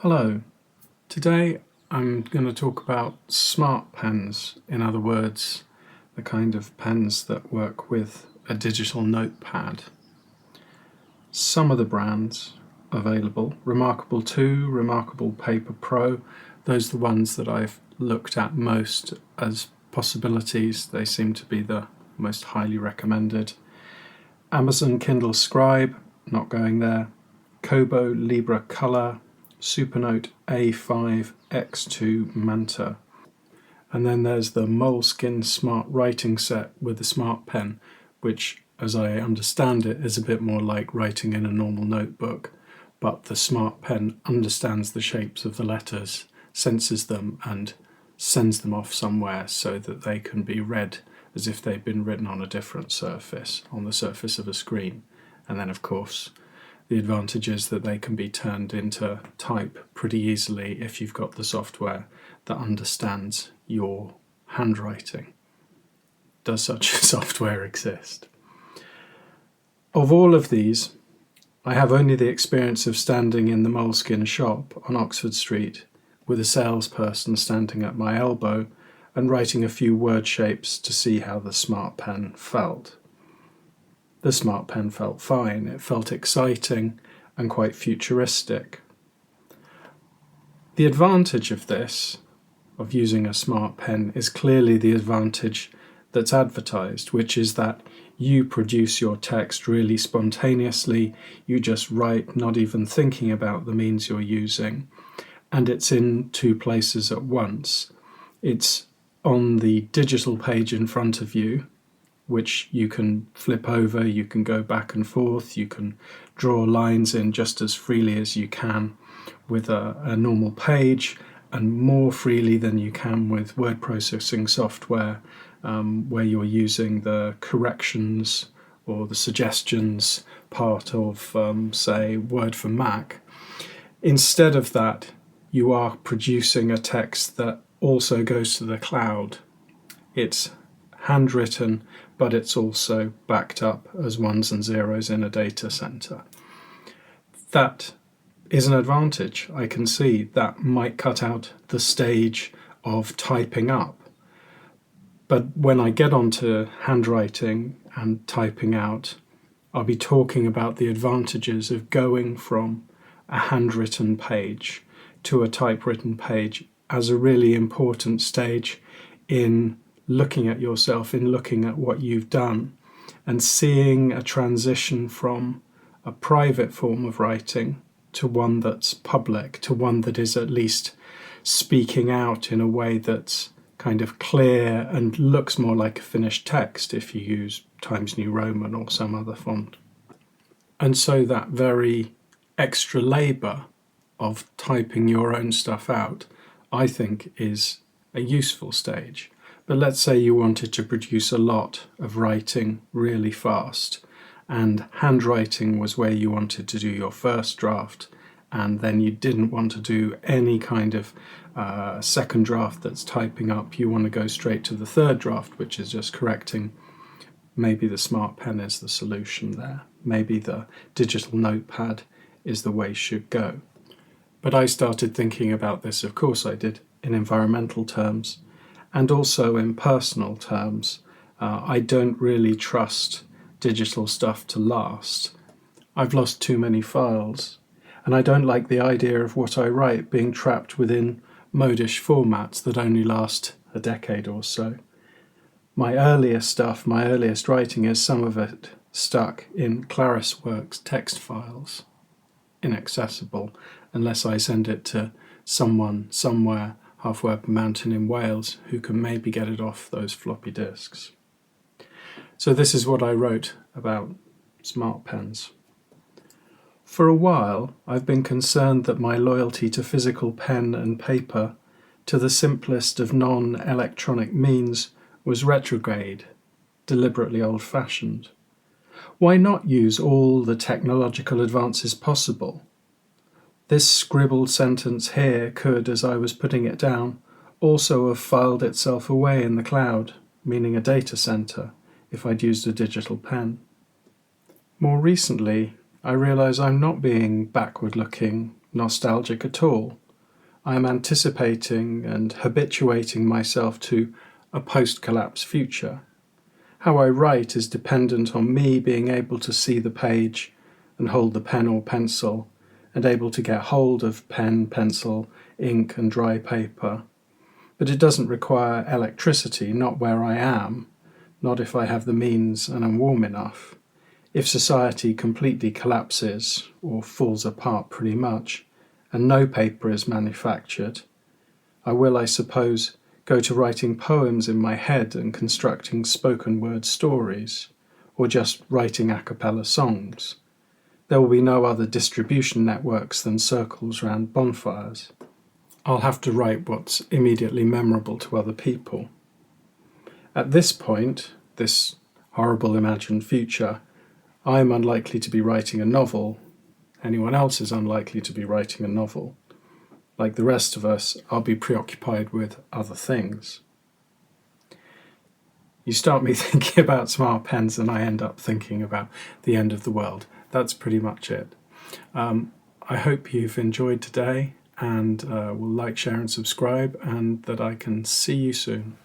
Hello, today I'm going to talk about smart pens, in other words, the kind of pens that work with a digital notepad. Some of the brands available, Remarkable 2, Remarkable Paper Pro, those are the ones that I've looked at most as possibilities. They seem to be the most highly recommended. Amazon Kindle Scribe, not going there. Kobo Libra Color, Supernote A5 X2 Manta. And then there's the Moleskine Smart Writing Set with the Smart Pen, which, as I understand it, is a bit more like writing in a normal notebook, but the Smart Pen understands the shapes of the letters, senses them, and sends them off somewhere so that they can be read as if they've been written on a different surface, on the surface of a screen. And then, of course, the advantage is that they can be turned into type pretty easily if you've got the software that understands your handwriting. Does such a software exist? Of all of these, I have only the experience of standing in the Moleskine shop on Oxford Street with a salesperson standing at my elbow and writing a few word shapes to see how the Smart Pen felt. The Smart Pen felt fine. It felt exciting and quite futuristic. The advantage of this, of using a Smart Pen, is clearly the advantage that's advertised, which is that you produce your text really spontaneously. You just write, not even thinking about the means you're using. And it's in two places at once. It's on the digital page in front of you, which you can flip over, you can go back and forth, you can draw lines in just as freely as you can with a normal page, and more freely than you can with word processing software, where you're using the corrections or the suggestions part of, say, Word for Mac. Instead of that, you are producing a text that also goes to the cloud. It's handwritten, but it's also backed up as ones and zeros in a data center. That is an advantage. I can see that might cut out the stage of typing up. But when I get onto handwriting and typing out, I'll be talking about the advantages of going from a handwritten page to a typewritten page as a really important stage in looking at yourself, in looking at what you've done, and seeing a transition from a private form of writing to one that's public, to one that is at least speaking out in a way that's kind of clear and looks more like a finished text if you use Times New Roman or some other font. And so that very extra labour of typing your own stuff out, I think, is a useful stage. But let's say you wanted to produce a lot of writing really fast, and handwriting was where you wanted to do your first draft, and then you didn't want to do any kind of second draft that's typing up. You want to go straight to the third draft, which is just correcting. Maybe the Smart Pen is the solution there. Maybe the digital notepad is the way you should go. But I started thinking about this, of course I did, in environmental terms, and also in personal terms. I don't really trust digital stuff to last. I've lost too many files, and I don't like the idea of what I write being trapped within modish formats that only last a decade or so. My earliest stuff, my earliest writing, is some of it stuck in ClarisWorks text files, inaccessible unless I send it to someone somewhere halfway up a mountain in Wales who can maybe get it off those floppy disks. So this is what I wrote about smart pens. For a while, I've been concerned that my loyalty to physical pen and paper, to the simplest of non-electronic means, was retrograde, deliberately old-fashioned. Why not use all the technological advances possible? This scribbled sentence here could, as I was putting it down, also have filed itself away in the cloud, meaning a data center, if I'd used a digital pen. More recently, I realise I'm not being backward-looking nostalgic at all. I am anticipating and habituating myself to a post-collapse future. How I write is dependent on me being able to see the page and hold the pen or pencil, and able to get hold of pen, pencil, ink and dry paper. But it doesn't require electricity, not where I am, not if I have the means and am warm enough. If society completely collapses, or falls apart pretty much, and no paper is manufactured, I will, I suppose, go to writing poems in my head and constructing spoken word stories, or just writing a cappella songs. There will be no other distribution networks than circles round bonfires. I'll have to write what's immediately memorable to other people. At this point, this horrible imagined future, I'm unlikely to be writing a novel. Anyone else is unlikely to be writing a novel. Like the rest of us, I'll be preoccupied with other things. You start me thinking about smart pens and I end up thinking about the end of the world. That's pretty much it. I hope you've enjoyed today and will like, share and subscribe, and that I can see you soon.